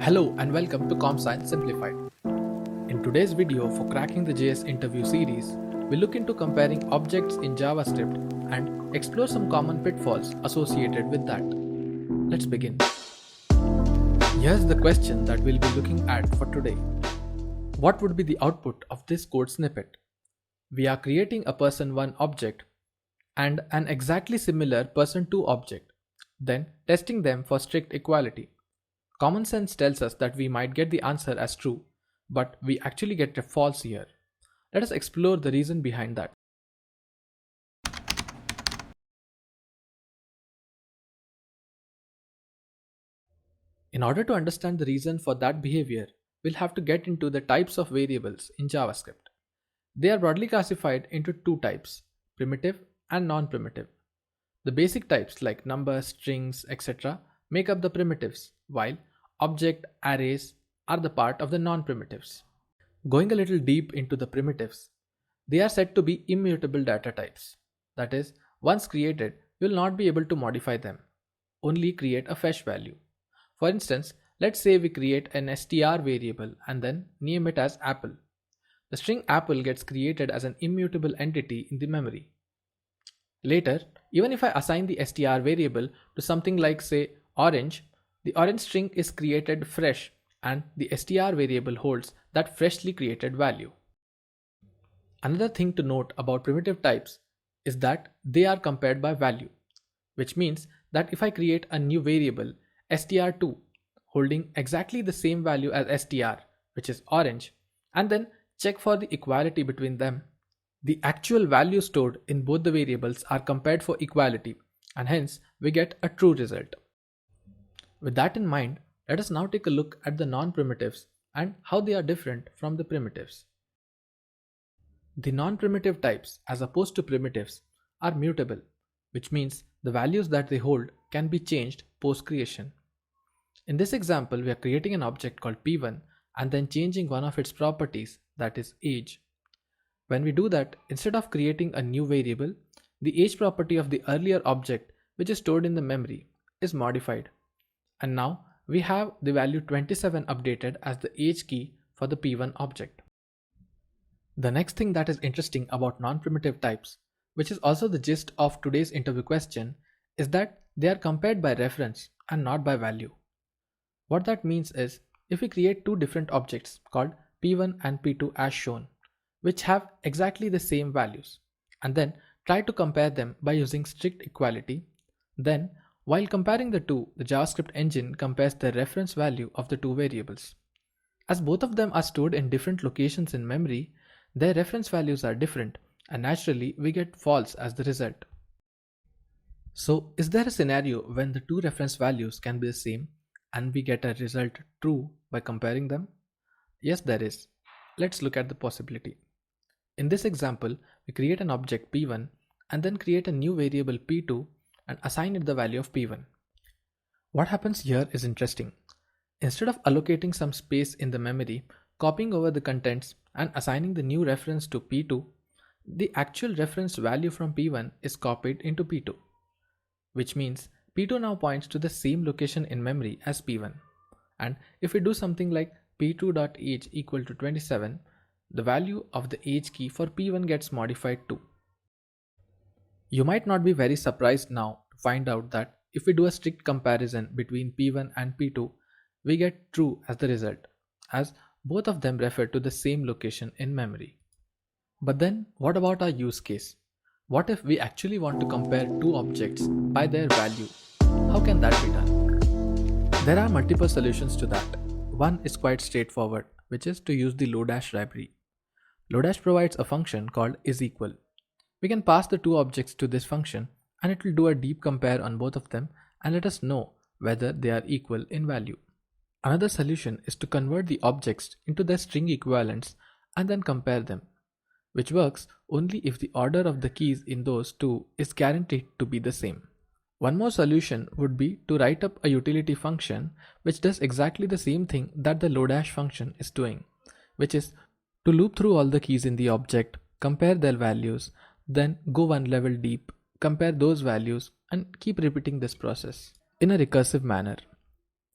Hello and welcome to CompScience Simplified. In today's video for cracking the JS interview series, we look into comparing objects in JavaScript and explore some common pitfalls associated with that. Let's begin. Here's the question that we'll be looking at for today. What would be the output of this code snippet? We are creating a person1 object and an exactly similar person2 object, then testing them for strict equality. Common sense tells us that we might get the answer as true, but we actually get a false here. Let us explore the reason behind that. In order to understand the reason for that behavior, we'll have to get into the types of variables in JavaScript. They are broadly classified into two types, primitive and non-primitive. The basic types like numbers, strings, etc. make up the primitives, while object arrays are the part of the non-primitives. Going a little deep into the primitives, they are said to be immutable data types. That is, once created, you will not be able to modify them, only create a fetch value. For instance, let's say we create an str variable and then name it as apple. The string apple gets created as an immutable entity in the memory. Later, even if I assign the str variable to something like say orange, the orange string is created fresh and the str variable holds that freshly created value. Another thing to note about primitive types is that they are compared by value, which means that if I create a new variable str2 holding exactly the same value as str, which is orange, and then check for the equality between them, the actual values stored in both the variables are compared for equality, and hence we get a true result. With that in mind, let us now take a look at the non-primitives and how they are different from the primitives. The non-primitive types, as opposed to primitives, are mutable, which means the values that they hold can be changed post-creation. In this example, we are creating an object called p1 and then changing one of its properties, that is age. When we do that, instead of creating a new variable, the age property of the earlier object, which is stored in the memory, is modified. And now we have the value 27 updated as the age key for the p1 object. The next thing that is interesting about non-primitive types, which is also the gist of today's interview question, is that they are compared by reference and not by value. What that means is, if we create two different objects called p1 and p2 as shown, which have exactly the same values, and then try to compare them by using strict equality, then while comparing the two, the JavaScript engine compares the reference value of the two variables. As both of them are stored in different locations in memory, their reference values are different, and naturally we get false as the result. So, is there a scenario when the two reference values can be the same and we get a result true by comparing them? Yes, there is. Let's look at the possibility. In this example, we create an object p1 and then create a new variable p2 and assign it the value of p1. What happens here is interesting. Instead of allocating some space in the memory, copying over the contents and assigning the new reference to p2, the actual reference value from p1 is copied into p2, which means p2 now points to the same location in memory as p1. And if we do something like p2.age equal to 27, the value of the age key for p1 gets modified too. You might not be very surprised now to find out that if we do a strict comparison between p1 and p2, we get true as the result, as both of them refer to the same location in memory. But then what about our use case? What if we actually want to compare two objects by their value? How can that be done? There are multiple solutions to that. One is quite straightforward, which is to use the Lodash library. Lodash provides a function called isEqual. We can pass the two objects to this function and it will do a deep compare on both of them and let us know whether they are equal in value. Another solution is to convert the objects into their string equivalents and then compare them, which works only if the order of the keys in those two is guaranteed to be the same. One more solution would be to write up a utility function which does exactly the same thing that the Lodash function is doing, which is to loop through all the keys in the object, compare their values, then go one level deep, compare those values and keep repeating this process in a recursive manner.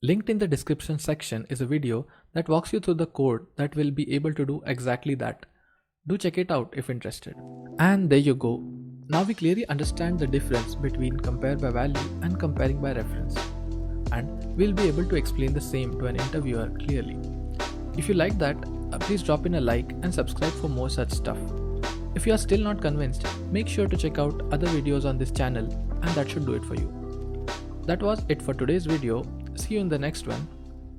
Linked in the description section is a video that walks you through the code that will be able to do exactly that. Do check it out if interested. And there you go. Now we clearly understand the difference between compare by value and comparing by reference. And we'll be able to explain the same to an interviewer clearly. If you like that, please drop in a like and subscribe for more such stuff. If you are still not convinced, make sure to check out other videos on this channel and that should do it for you. That was it for today's video. See you in the next one.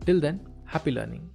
Till then, happy learning.